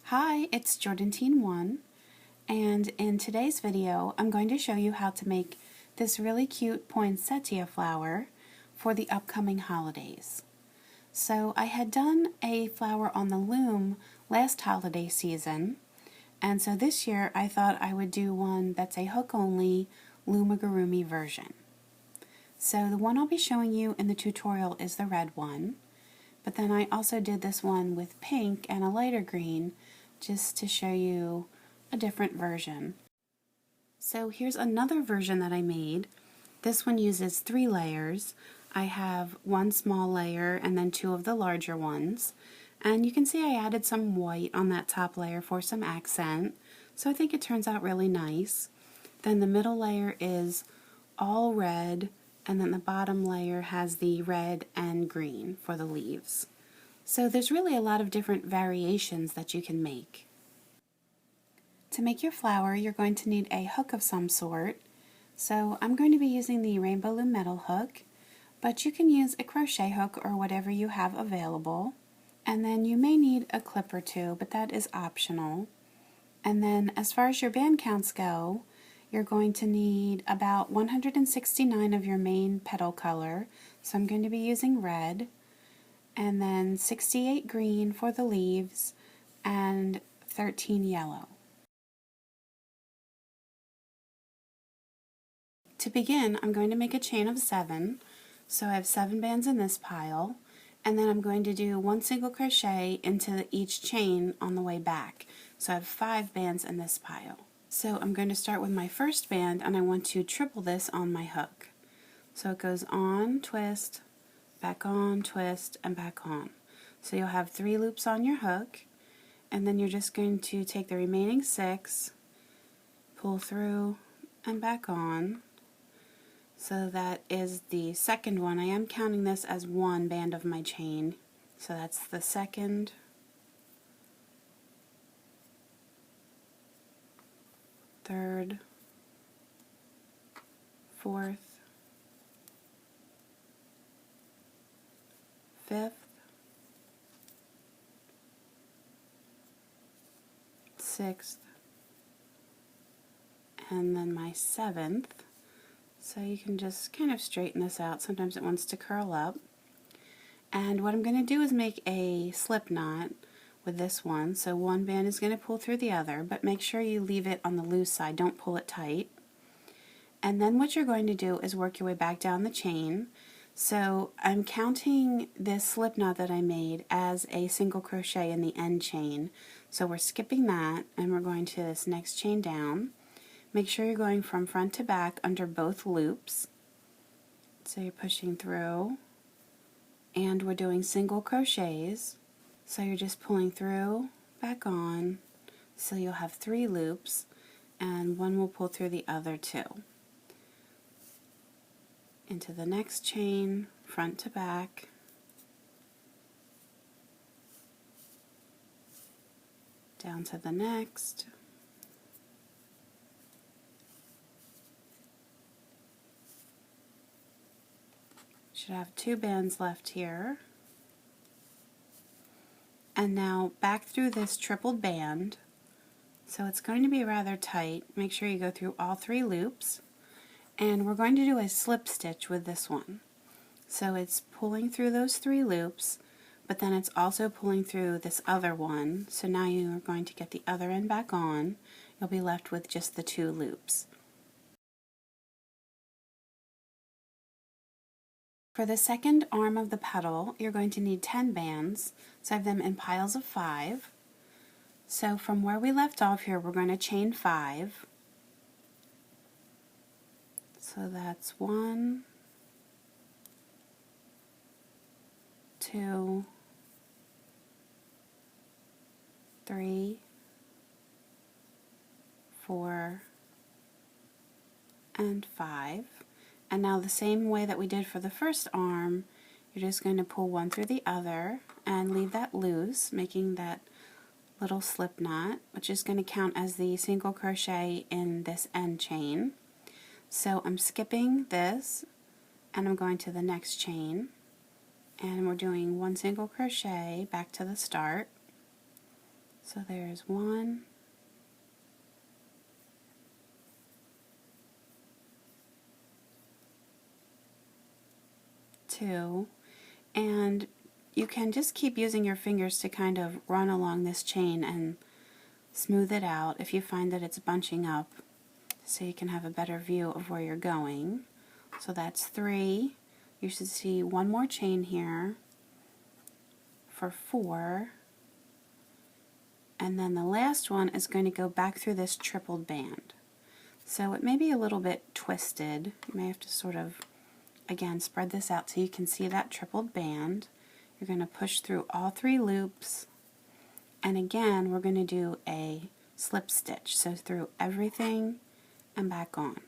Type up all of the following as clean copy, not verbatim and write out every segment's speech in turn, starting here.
Hi, it's Jordan1, and in today's video I'm going to show you how to make this really cute poinsettia flower for the upcoming holidays. So I had done a flower on the loom last holiday season, and so this year I thought I would do one that's a hook-only Loomigurumi version. So the one I'll be showing you in the tutorial is the red one, but then I also did this one with pink and a lighter green just to show you a different version. So here's another version that I made. This one uses 3 layers. I have one small layer and then 2 of the larger ones. And you can see I added some white on that top layer for some accent. So I think it turns out really nice. Then the middle layer is all red, and then the bottom layer has the red and green for the leaves. So there's really a lot of different variations that you can make. To make your flower, you're going to need a hook of some sort. So I'm going to be using the Rainbow Loom metal hook, but you can use a crochet hook or whatever you have available. And then you may need a clip or two, but that is optional. And then as far as your band counts go, you're going to need about 169 of your main petal color. So I'm going to be using red, and then 68 green for the leaves, and 13 yellow. To begin, I'm going to make a chain of 7, so I have 7 bands in this pile, and then I'm going to do 1 single crochet into each chain on the way back. So I have 5 bands in this pile. So I'm going to start with my first band, and I want to triple this on my hook. So it goes on, twist, back on, twist, and back on. So you'll have 3 loops on your hook, and then you're just going to take the remaining 6, pull through, and back on. So that is the second one. I am counting this as one band of my chain. So that's the second, third, fourth, fifth, sixth, and then my 7th. So you can just kind of straighten this out. Sometimes it wants to curl up. And what I'm going to do is make a slip knot with this one. So one band is going to pull through the other, but make sure you leave it on the loose side. Don't pull it tight. And then what you're going to do is work your way back down the chain. So I'm counting this slip knot that I made as a single crochet in the end chain. So we're skipping that, and we're going to this next chain down. Make sure you're going from front to back under both loops. So you're pushing through, and we're doing single crochets. So you're just pulling through, back on, so you'll have 3 loops, and one will pull through the other 2. Into the next chain, front to back, down to the next, should have 2 bands left here. And now back through this tripled band. So it's going to be rather tight. Make sure you go through all 3 loops. And we're going to do a slip stitch with this one. So it's pulling through those 3 loops, but then it's also pulling through this other one. So now you are going to get the other end back on. You'll be left with just the 2 loops. For the second arm of the petal, you're going to need 10 bands, so I have them in piles of 5. So from where we left off here, we're going to chain 5. So that's 1, 2, 3, 4, and 5. And now the same way that we did for the first arm, you're just going to pull one through the other and leave that loose, making that little slip knot, which is going to count as the single crochet in this end chain. So I'm skipping this, and I'm going to the next chain, and we're doing 1 single crochet back to the start, So there's 1, 2, and you can just keep using your fingers to kind of run along this chain and smooth it out if you find that it's bunching up, so you can have a better view of where you're going. So that's 3. You should see one more chain here for 4, and then the last one is going to go back through this tripled band. So it may be a little bit twisted. You may have to sort of, again, spread this out so you can see that tripled band. You're going to push through all 3 loops, and again we're going to do a slip stitch, so through everything and back on.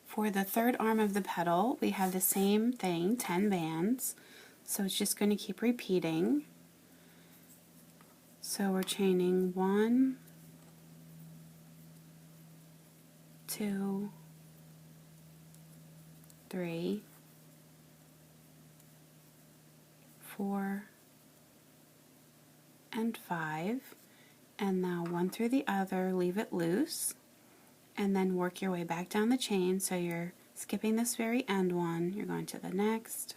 For the third arm of the petal, we have the same thing, 10 bands, so it's just going to keep repeating. So we're chaining 1, 2, 3, 4, and 5, and now one through the other, leave it loose, and then work your way back down the chain. So you're skipping this very end one, you're going to the next,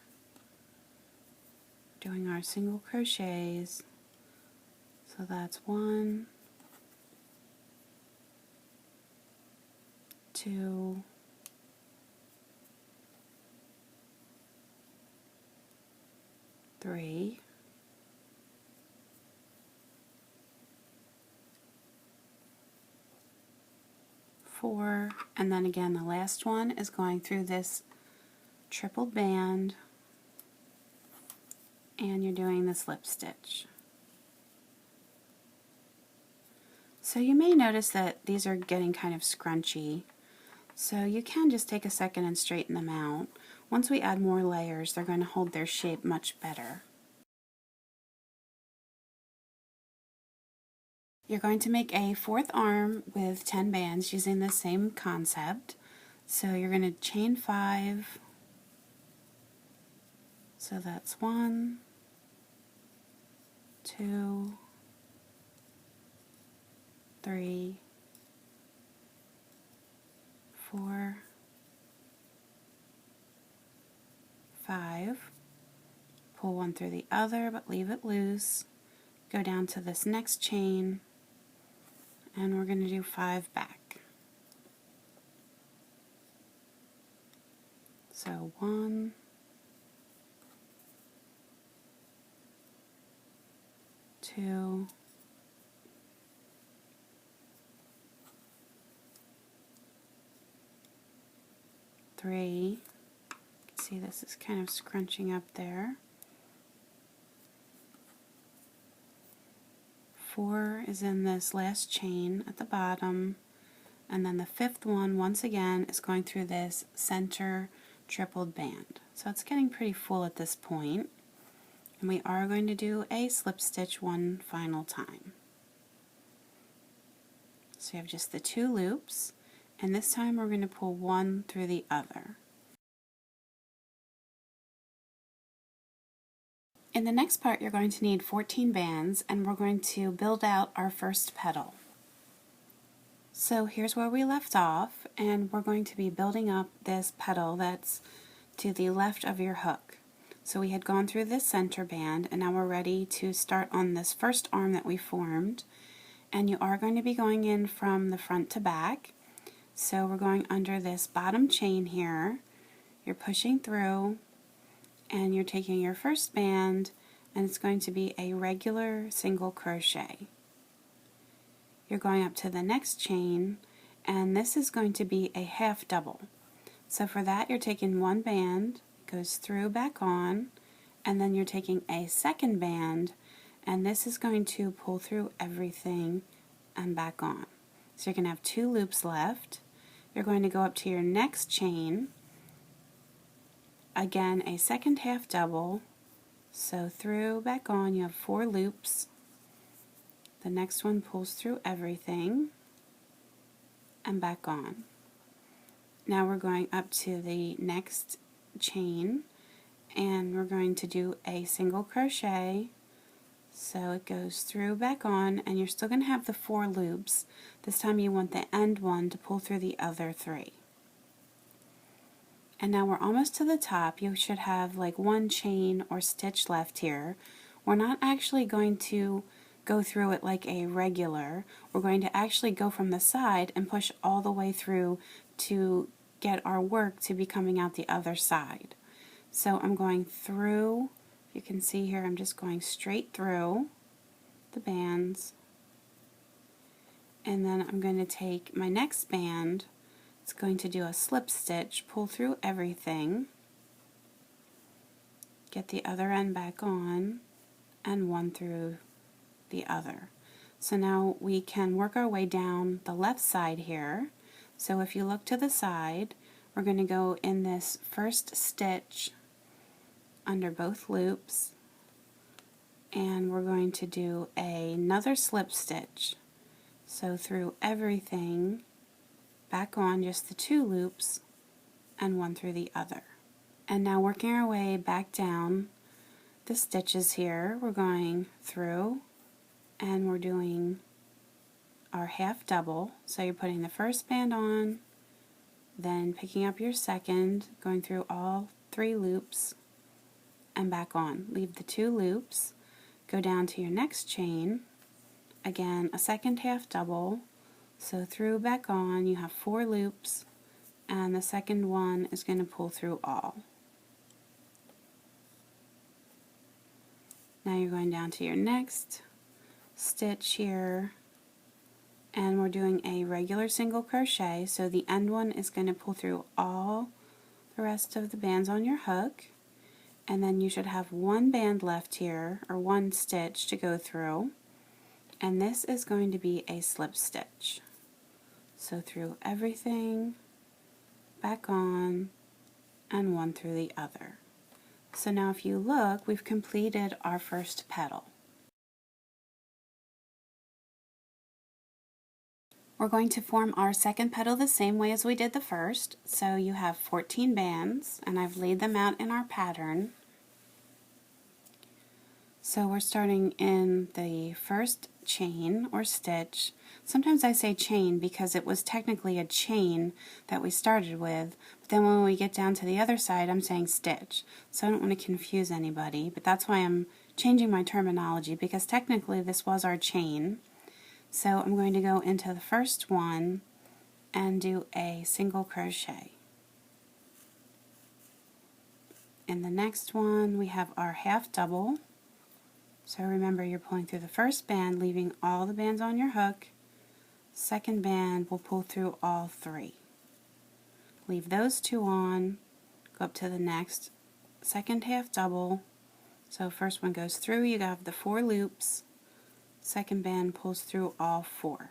doing our single crochets. So that's 1, 2, 3, 4, and then again the last one is going through this tripled band, and you're doing the slip stitch. So you may notice that these are getting kind of scrunchy, so you can just take a second and straighten them out. Once we add more layers, they're going to hold their shape much better. You're going to make a fourth arm with 10 bands using the same concept. So you're going to chain 5, so that's 1, 2, 3, 4, 5, pull one through the other but leave it loose, go down to this next chain, and we're going to do 5 back. So 1, 2, 3, you can see this is kind of scrunching up there. 4 is in this last chain at the bottom, and then the 5th one, once again, is going through this center tripled band. So it's getting pretty full at this point, and we are going to do a slip stitch one final time. So you have just the 2 loops, and this time we're going to pull one through the other. In the next part, you're going to need 14 bands, and we're going to build out our first petal. So here's where we left off, and we're going to be building up this petal that's to the left of your hook. So we had gone through this center band, and now we're ready to start on this first arm that we formed. And you are going to be going in from the front to back. So we're going under this bottom chain here. You're pushing through, and you're taking your first band, and it's going to be a regular single crochet. You're going up to the next chain, and this is going to be a half double. So for that, you're taking 1 band, goes through, back on, and then you're taking a second band, and this is going to pull through everything and back on. So you're going to have 2 loops left. You're going to go up to your next chain, again a second half double, so through, back on, you have 4 loops. The next one pulls through everything and back on. Now we're going up to the next chain, and we're going to do a single crochet. So it goes through, back on, and you're still going to have the 4 loops. This time you want the end one to pull through the other 3. And now we're almost to the top. You should have like 1 chain or stitch left here. We're not actually going to go through it like a regular. We're going to actually go from the side and push all the way through to get our work to be coming out the other side. So I'm going through, you can see here I'm just going straight through the bands, and then I'm going to take my next band. It's going to do a slip stitch, pull through everything, get the other end back on, and 1 through the other. So now we can work our way down the left side here. So if you look to the side, we're going to go in this first stitch under both loops, and we're going to do another slip stitch. So through everything, back on just the 2 loops, and 1 through the other. And now working our way back down the stitches here, we're going through and we're doing our half double. So you're putting the first band on, then picking up your second, going through all 3 loops and back on. Leave the 2 loops, go down to your next chain, again a second half double. So through, back on, you have 4 loops, and the second one is going to pull through all. Now you're going down to your next stitch here, and we're doing a regular single crochet, so the end one is going to pull through all the rest of the bands on your hook, and then you should have 1 band left here, or 1 stitch to go through, and this is going to be a slip stitch. So through everything, back on, and 1 through the other. So now if you look, we've completed our first petal. We're going to form our second petal the same way as we did the first. So you have 14 bands, and I've laid them out in our pattern. So we're starting in the first chain or stitch. Sometimes I say chain because it was technically a chain that we started with, but then when we get down to the other side I'm saying stitch. So I don't want to confuse anybody, but that's why I'm changing my terminology, because technically this was our chain. So I'm going to go into the first one and do a single crochet. In the next one we have our half double. So remember, you're pulling through the first band, leaving all the bands on your hook. Second band will pull through all 3. Leave those 2 on, go up to the next second half double. So first one goes through, you have the 4 loops. Second band pulls through all 4.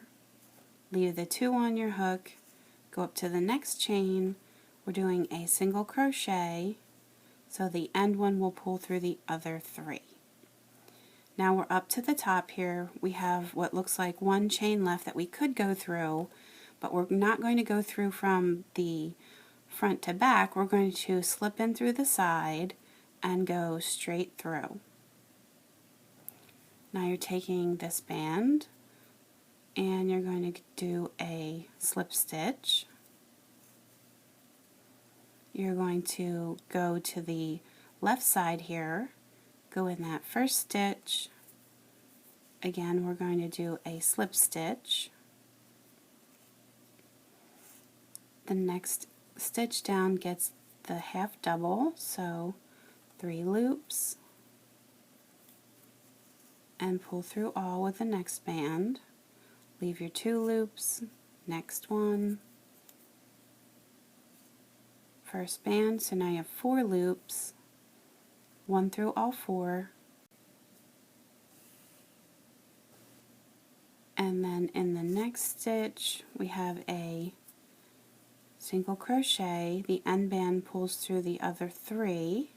Leave the 2 on your hook, go up to the next chain. We're doing a single crochet, so the end one will pull through the other 3. Now we're up to the top here. We have what looks like 1 chain left that we could go through, but we're not going to go through from the front to back. We're going to slip in through the side and go straight through. Now you're taking this band and you're going to do a slip stitch. You're going to go to the left side here, go in that first stitch. Again, we're going to do a slip stitch. The next stitch down gets the half double, so 3 loops, and pull through all with the next band. Leave your 2 loops, next one, first band, so now you have 4 loops, 1 through all 4, and then in the next stitch we have a single crochet. The end band pulls through the other 3,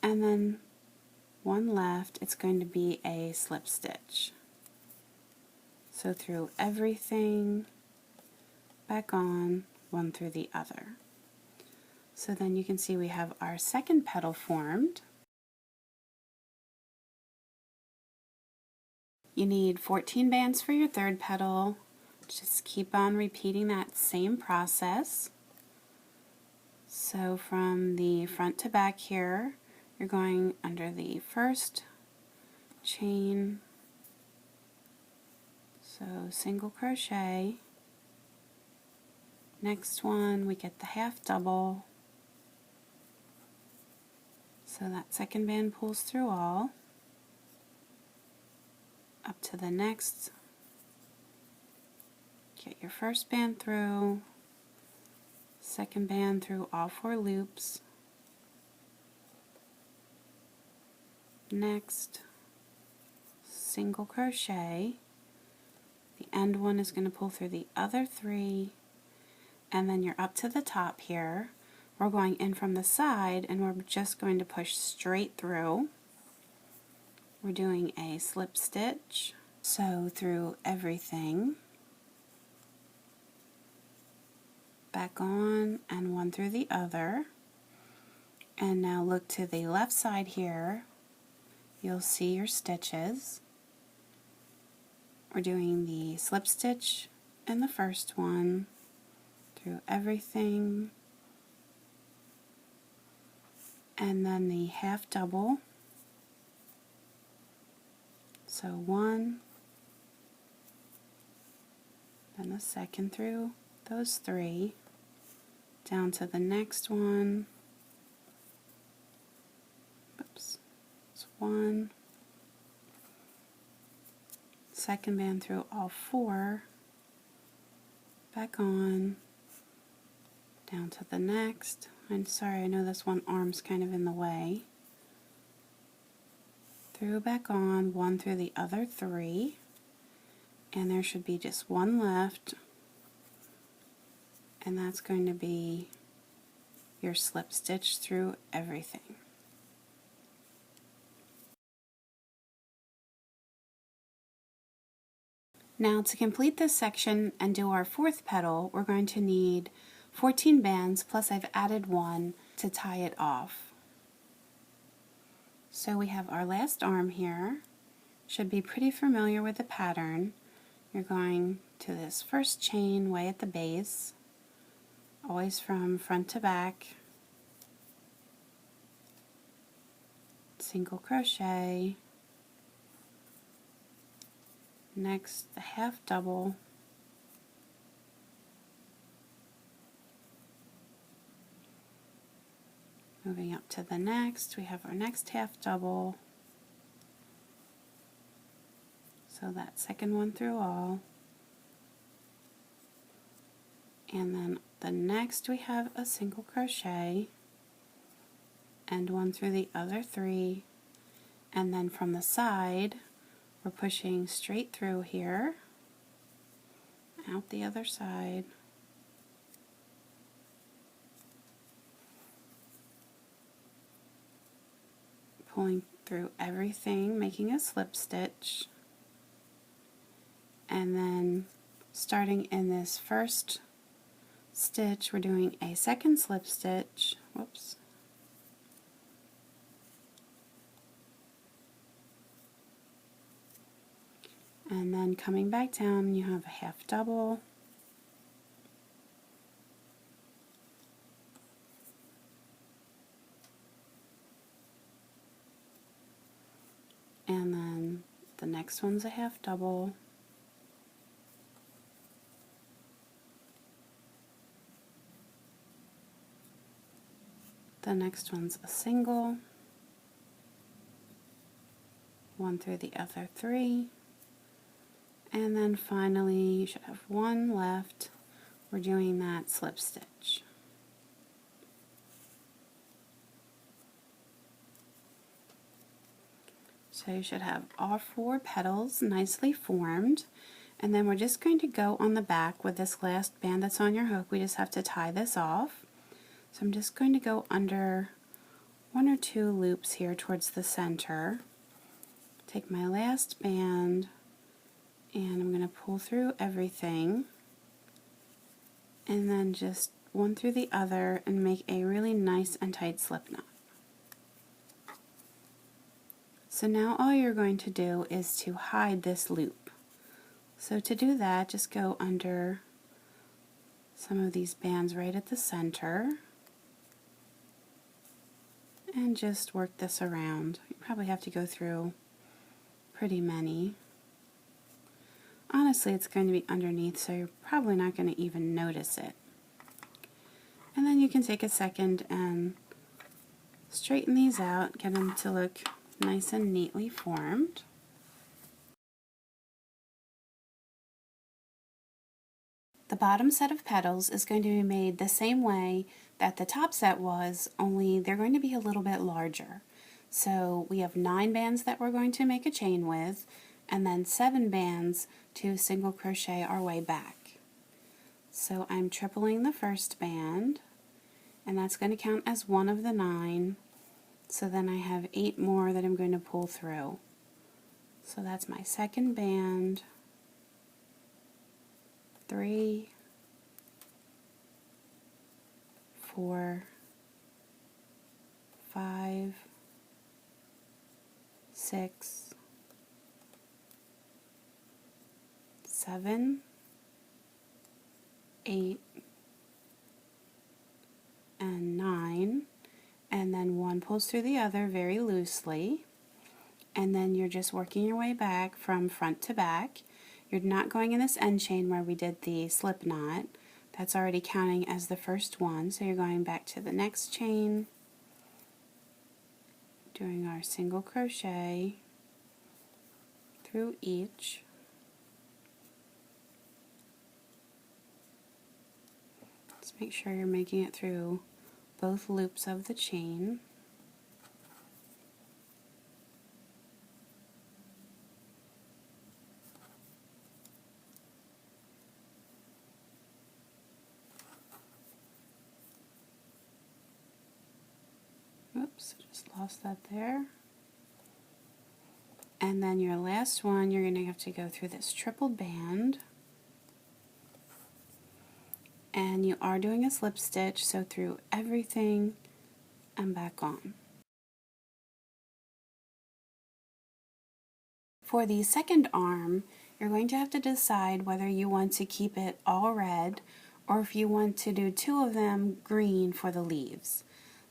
and then 1 left. It's going to be a slip stitch. So through everything, back on, 1 through the other. So then you can see we have our second petal formed. You need 14 bands for your third petal. Just keep on repeating that same process. So from the front to back here, you're going under the first chain, so single crochet. Next one, we get the half double, so that second band pulls through all. Up to the next, get your first band through, second band through all 4 loops. Next, single crochet. The end one is going to pull through the other 3, and then you're up to the top here. We're going in from the side, and we're just going to push straight through. We're doing a slip stitch, so through everything, back on, and one through the other. And now look to the left side here. You'll see your stitches. We're doing the slip stitch in the first one, through everything, and then the half double. So 1, then the second through those 3, down to the next one. Oops, it's 1, second band through all 4, back on, down to the next. I'm sorry, I know this one arm's kind of in the way. Through, back on, 1 through the other 3, and there should be just 1 left, and that's going to be your slip stitch through everything. Now to complete this section and do our 4th petal, we're going to need 14 bands, plus I've added 1 to tie it off. So we have our last arm here. Should be pretty familiar with the pattern. You're going to this first chain way at the base, always from front to back, single crochet, next the half double, moving up to the next, we have our next half double, so that second one through all, and then the next we have a single crochet and 1 through the other 3, and then from the side we're pushing straight through here, out the other side, pulling through everything, making a slip stitch, and then starting in this first stitch we're doing a second slip stitch, whoops, and then coming back down you have a half double, and then the next one's a half double, the next one's a single, 1 through the other 3, and then finally you should have 1 left. We're doing that slip stitch. So you should have all 4 petals nicely formed, and then we're just going to go on the back with this last band that's on your hook. We just have to tie this off. So I'm just going to go under 1 or 2 loops here towards the center, take my last band, and I'm going to pull through everything, and then just one through the other and make a really nice and tight slip knot. So now all you're going to do is to hide this loop. So to do that, just go under some of these bands right at the center and just work this around. You probably have to go through pretty many. Honestly, it's going to be underneath, so you're probably not going to even notice it. And then you can take a second and straighten these out, get them to look nice and neatly formed. The bottom set of petals is going to be made the same way that the top set was, only they're going to be a little bit larger. So we have 9 bands that we're going to make a chain with, and then 7 bands to single crochet our way back. So I'm tripling the first band, and that's going to count as one of the 9. So then I have 8 more that I'm going to pull through. So that's my second band, 3, 4, 5, 6, 7, 8, and 9, and then one pulls through the other very loosely, and then you're just working your way back from front to back. You're not going in this end chain where we did the slip knot. That's already counting as the first one, so you're going back to the next chain, doing our single crochet through each. Just make sure you're making it through both loops of the chain. Oops, just lost that there. And then your last one, you're going to have to go through this triple band. And you are doing a slip stitch, so through everything and back on. For the second arm, you're going to have to decide whether you want to keep it all red or if you want to do 2 of them green for the leaves.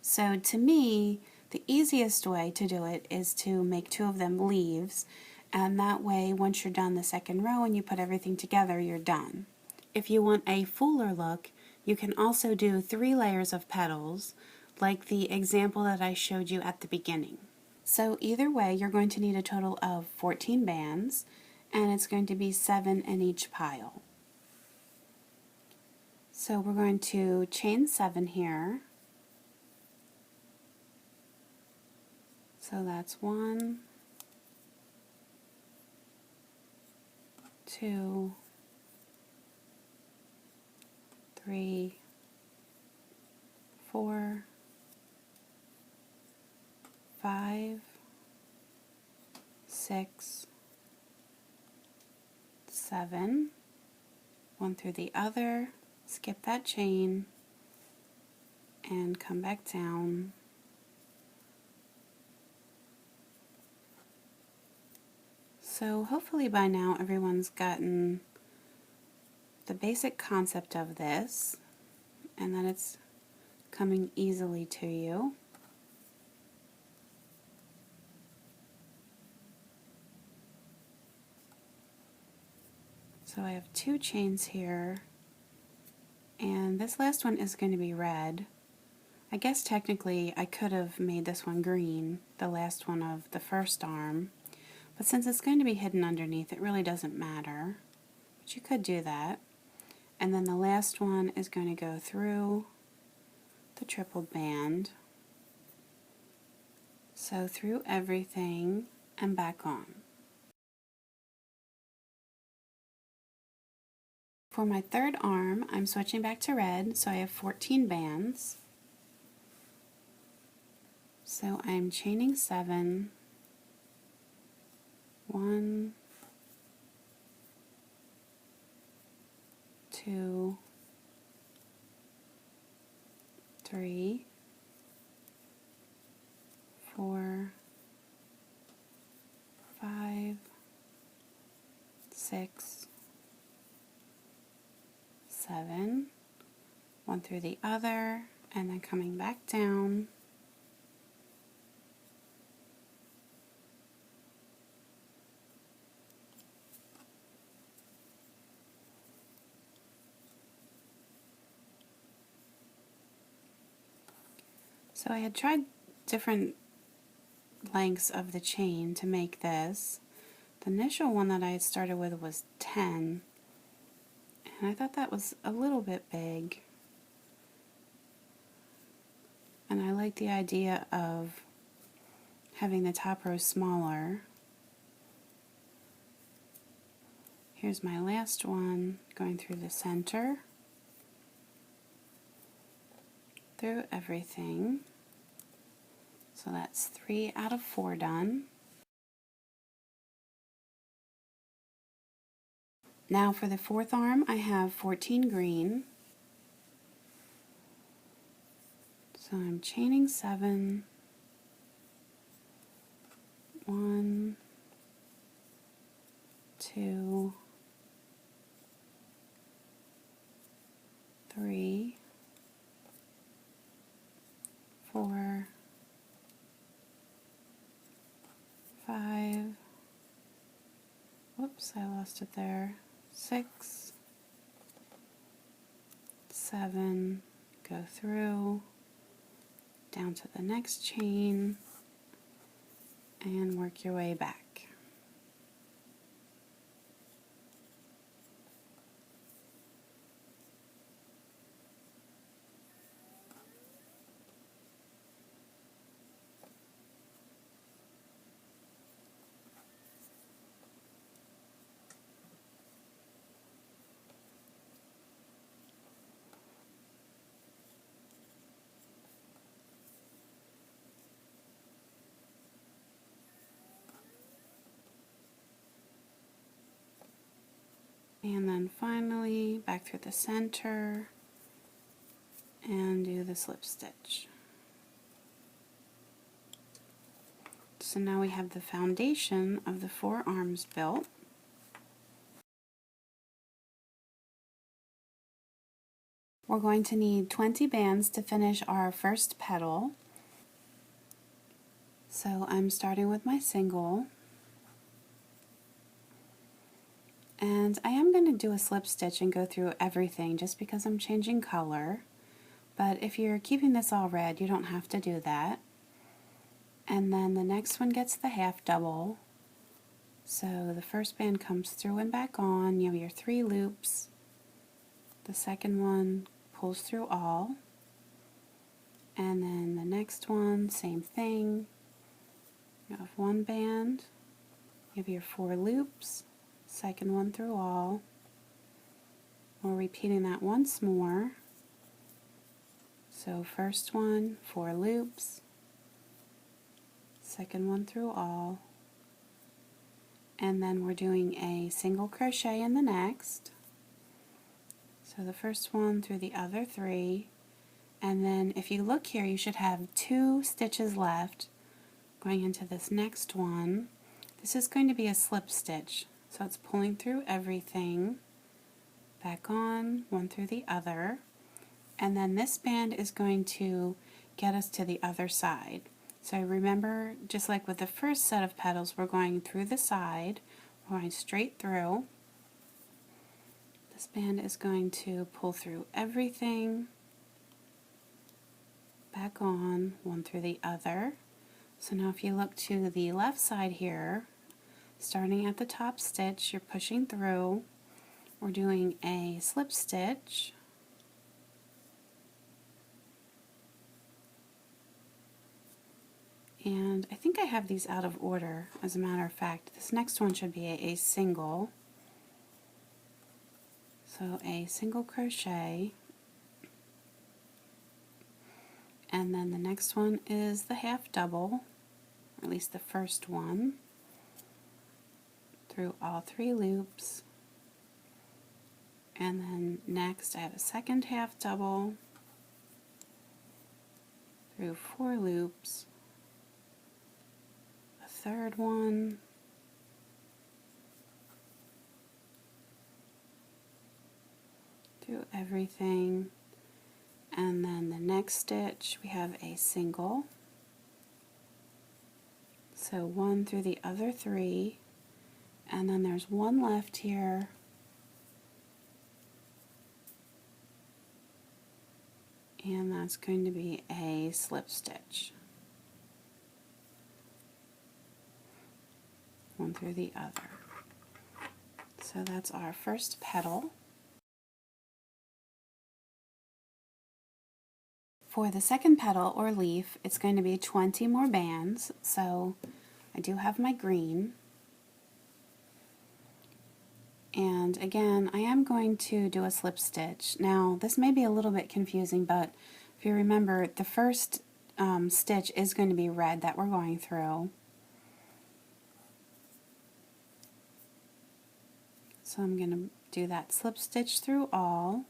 So to me, the easiest way to do it is to make 2 of them leaves, and that way once you're done the second row and you put everything together, you're done. If you want a fuller look, you can also do 3 layers of petals, like the example that I showed you at the beginning. So either way, you're going to need a total of 14 bands, and it's going to be 7 in each pile. So we're going to chain 7 here. So that's 1, 2, 3, 4, 5, 6, 7, one through the other, skip that chain, and come back down. So hopefully by now everyone's gotten the basic concept of this, and that it's coming easily to you. So I have 2 chains here, and this last one is going to be red. I guess technically I could have made this one green, the last one of the first arm, but since it's going to be hidden underneath, it really doesn't matter. But you could do that. And then the last one is going to go through the triple band. So through everything and back on. For my third arm, I'm switching back to red, so I have 14 bands. So I'm chaining 7, 1, 2, 3, 4, 5, 6, 7, one through the other, and then coming back down. So I had tried different lengths of the chain to make this. The initial one that I had started with was 10, and I thought that was a little bit big. And I like the idea of having the top row smaller. Here's my last one, going through the center, through everything. So that's 3 out of 4 done. Now for the fourth arm, I have 14 green. So I'm chaining 7, 1, 2, 3, 4, 5, whoops, I lost it there, 6, 7, go through, down to the next chain, and work your way back. And then finally back through the center and do the slip stitch. So now we have the foundation of the 4 arms built. We're going to need 20 bands to finish our first petal. So I'm starting with my single. And I am going to do a slip stitch and go through everything just because I'm changing color. But if you're keeping this all red, you don't have to do that. And then the next one gets the half double. So the first band comes through and back on. You have your 3 loops. The second one pulls through all. And then the next one, same thing. You have 1 band. You have your 4 loops. Second one through all. We're repeating that once more. So first one, 4 loops. Second one through all. And then we're doing a single crochet in the next. So the first one through the other 3. And then if you look here, you should have 2 stitches left going into this next one. This is going to be a slip stitch. So it's pulling through everything, back on, one through the other, and then this band is going to get us to the other side. So remember, just like with the first set of petals, we're going through the side, we're going straight through. This band is going to pull through everything, back on, one through the other. So now if you look to the left side here, starting at the top stitch, you're pushing through. We're doing a slip stitch. And I think I have these out of order, as a matter of fact. This next one should be a single. So a single crochet. And then the next one is the half double, or at least the first one, through all 3 loops. And then next I have a second half double, through 4 loops, a third one, through everything, and then the next stitch we have a single, so 1 through the other 3, and then there's 1 left here, and that's going to be a slip stitch, 1 through the other. So that's our first petal. For the second petal or leaf, it's going to be 20 more bands, so I do have my green. And again, I am going to do a slip stitch. Now, this may be a little bit confusing, but if you remember, the first stitch is going to be red that we're going through. So I'm going to do that slip stitch through all,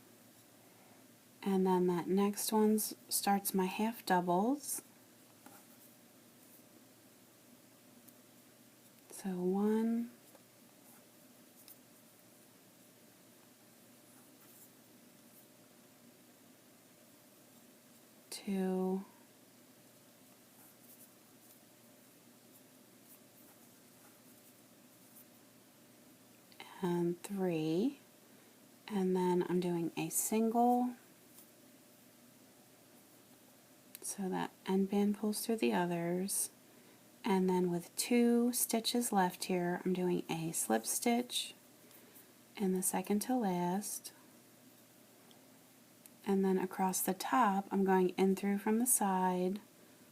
and then that next one starts my half doubles. So 1, 2, and 3, and then I'm doing a single, so that end band pulls through the others, and then with 2 stitches left here, I'm doing a slip stitch in the second to last, and then across the top I'm going in through from the side,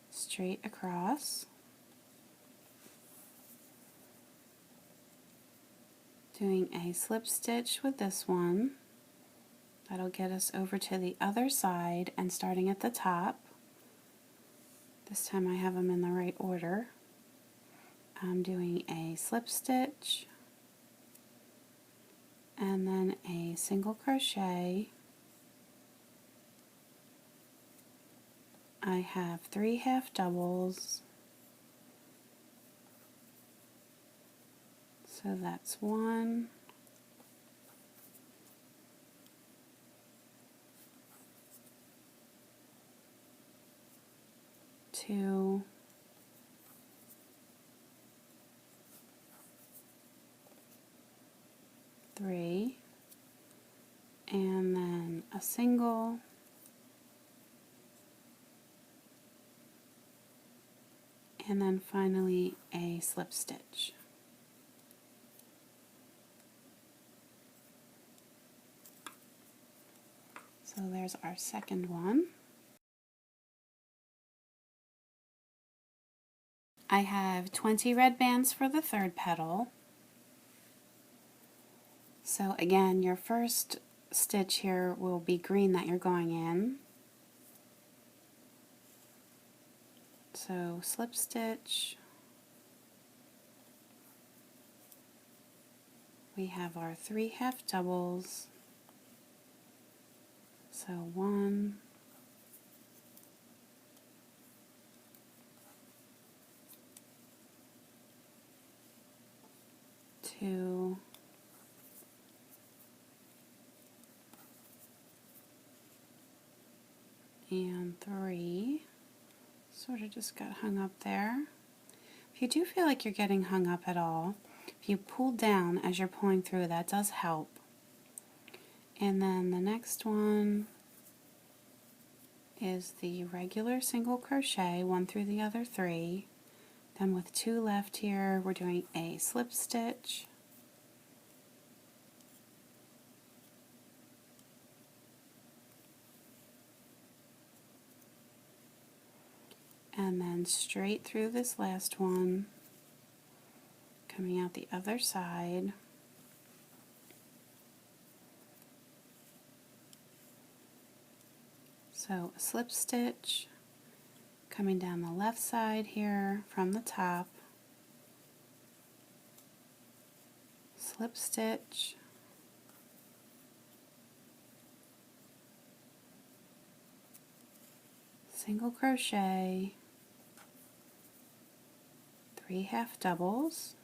straight across, doing a slip stitch with this one. That'll get us over to the other side and starting at the top. This time I have them in the right order. I'm doing a slip stitch and then a single crochet. I have 3 half doubles, so that's 1, 2, 3, and then a single, and then finally a slip stitch. So there's our second one. I have 20 red bands for the third petal. So again, your first stitch here will be green that you're going in. So slip stitch. We have our 3 half doubles. So 1, 2, 3. Sort of just got hung up there. If you do feel like you're getting hung up at all, if you pull down as you're pulling through, that does help. And then the next one is the regular single crochet, 1 through the other 3. Then with 2 left here, we're doing a slip stitch, and then straight through this last one, coming out the other side. So a slip stitch, coming down the left side here from the top, slip stitch, single crochet, 3 half doubles.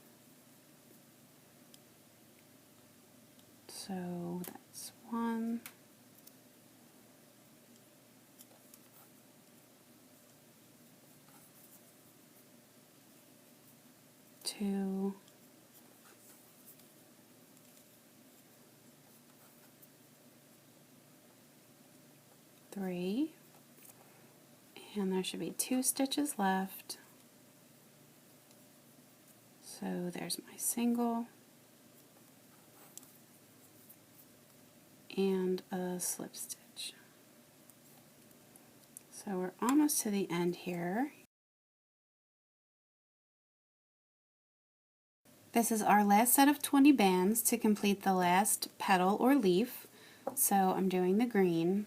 So that's 1, 2, 3, and there should be 2 stitches left. So there's my single and a slip stitch. So we're almost to the end here. This is our last set of 20 bands to complete the last petal or leaf. So I'm doing the green.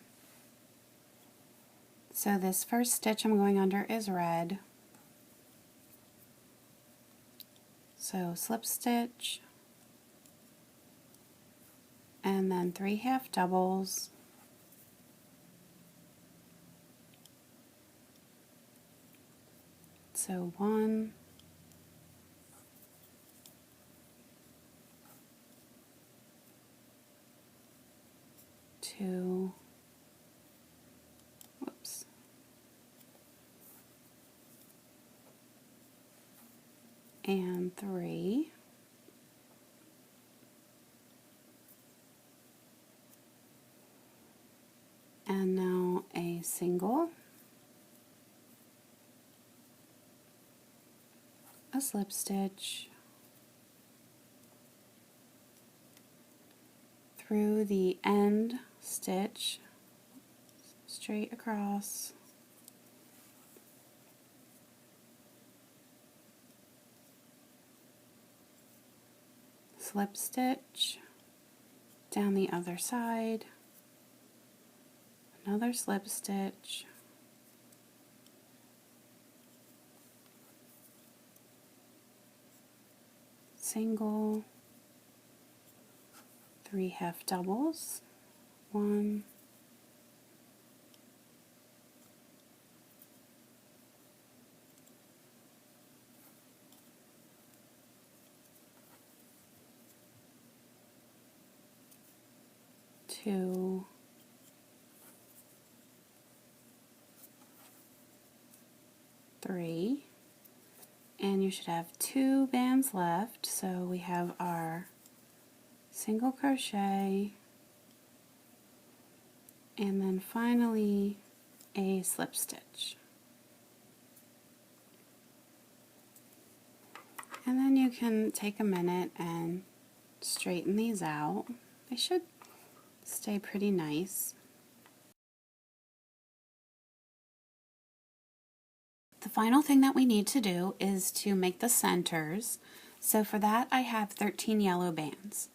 So this first stitch I'm going under is red. So slip stitch, and then 3 half doubles, so 1, 2, whoops, and 3, and now a single, a slip stitch through the end stitch, straight across, slip stitch down the other side, another slip stitch, single, 3 half doubles, 1, 2, 3, and you should have 2 bands left. So we have our single crochet, and then finally a slip stitch. And then you can take a minute and straighten these out. They should stay pretty nice. The final thing that we need to do is to make the centers. So for that I have 13 yellow bands.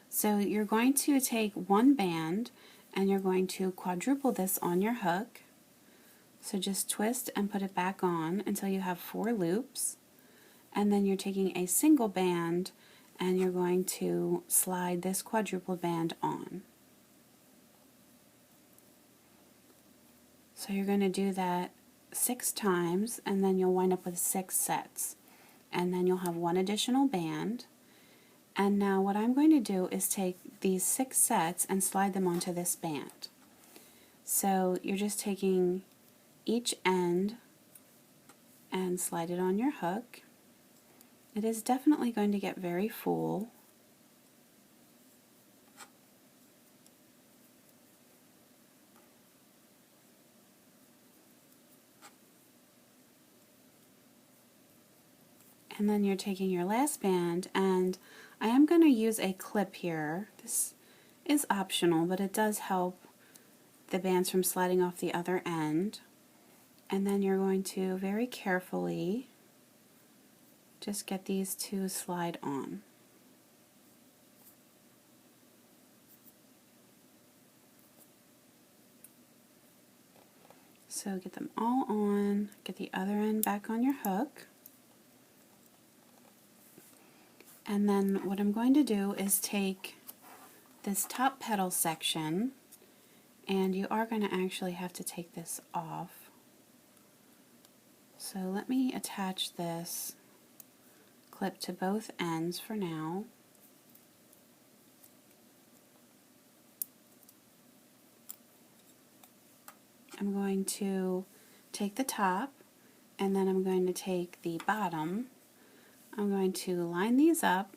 So you're going to take 1 band and you're going to quadruple this on your hook. So just twist and put it back on until you have 4 loops. And then you're taking a single band and you're going to slide this quadruple band on. So you're going to do that 6 times, and then you'll wind up with 6 sets. And then you'll have 1 additional band. And now what I'm going to do is take these 6 sets and slide them onto this band. So you're just taking each end and slide it on your hook. It is definitely going to get very full. And then you're taking your last band, and I am going to use a clip here. This is optional, but it does help the bands from sliding off the other end. And then you're going to very carefully just get these to slide on. So get them all on, get the other end back on your hook. And then what I'm going to do is take this top petal section, and you are going to actually have to take this off. So let me attach this clip to both ends for now. I'm going to take the top and then I'm going to take the bottom. I'm going to line these up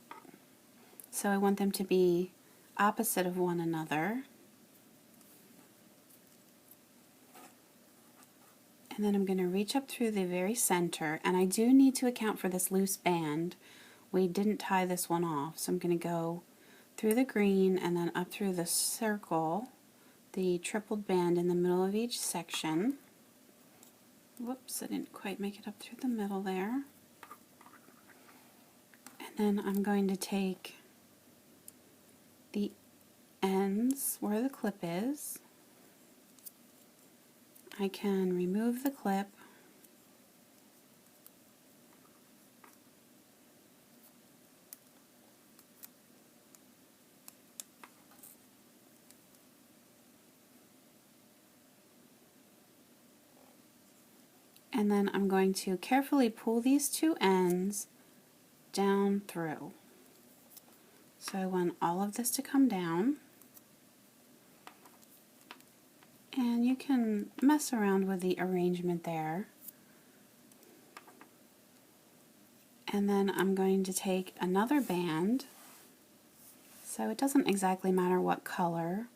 so I want them to be opposite of one another. And then I'm going to reach up through the very center, and I do need to account for this loose band. We didn't tie this one off, so I'm going to go through the green and then up through the circle, the tripled band in the middle of each section. Whoops, I didn't quite make it up through the middle there. And then I'm going to take the ends where the clip is. I can remove the clip and then I'm going to carefully pull these two ends down through. So I want all of this to come down. And you can mess around with the arrangement there. And then I'm going to take another band. So it doesn't exactly matter what color,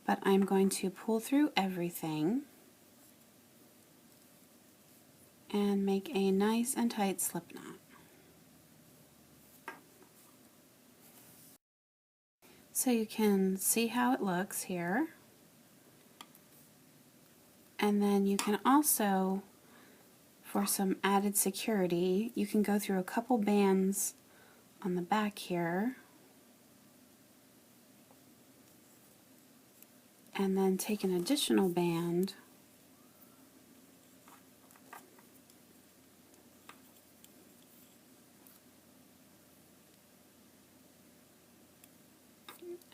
but I'm going to pull through everything and make a nice and tight slip knot. So you can see how it looks here. And then you can also, for some added security, you can go through a couple bands on the back here and then take an additional band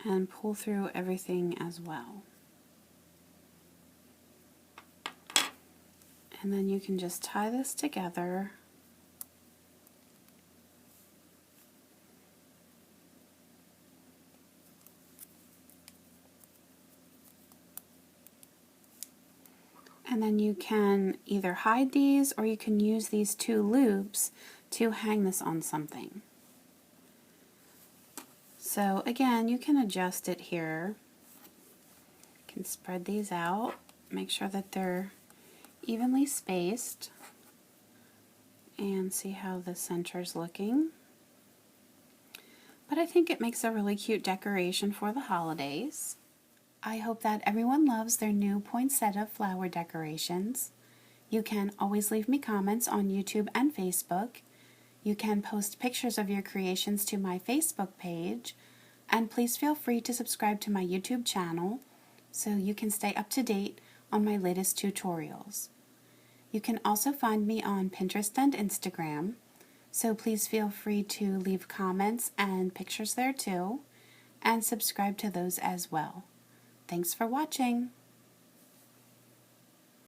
and pull through everything as well. And then you can just tie this together . And then you can either hide these or you can use these two loops to hang this on something. So again, you can adjust it here. You can spread these out, make sure that they're evenly spaced, and see how the center's looking. But I think it makes a really cute decoration for the holidays. I hope that everyone loves their new poinsettia flower decorations. You can always leave me comments on YouTube and Facebook. You can post pictures of your creations to my Facebook page, and please feel free to subscribe to my YouTube channel so you can stay up to date on my latest tutorials. You can also find me on Pinterest and Instagram, so please feel free to leave comments and pictures there too, and subscribe to those as well. Thanks for watching!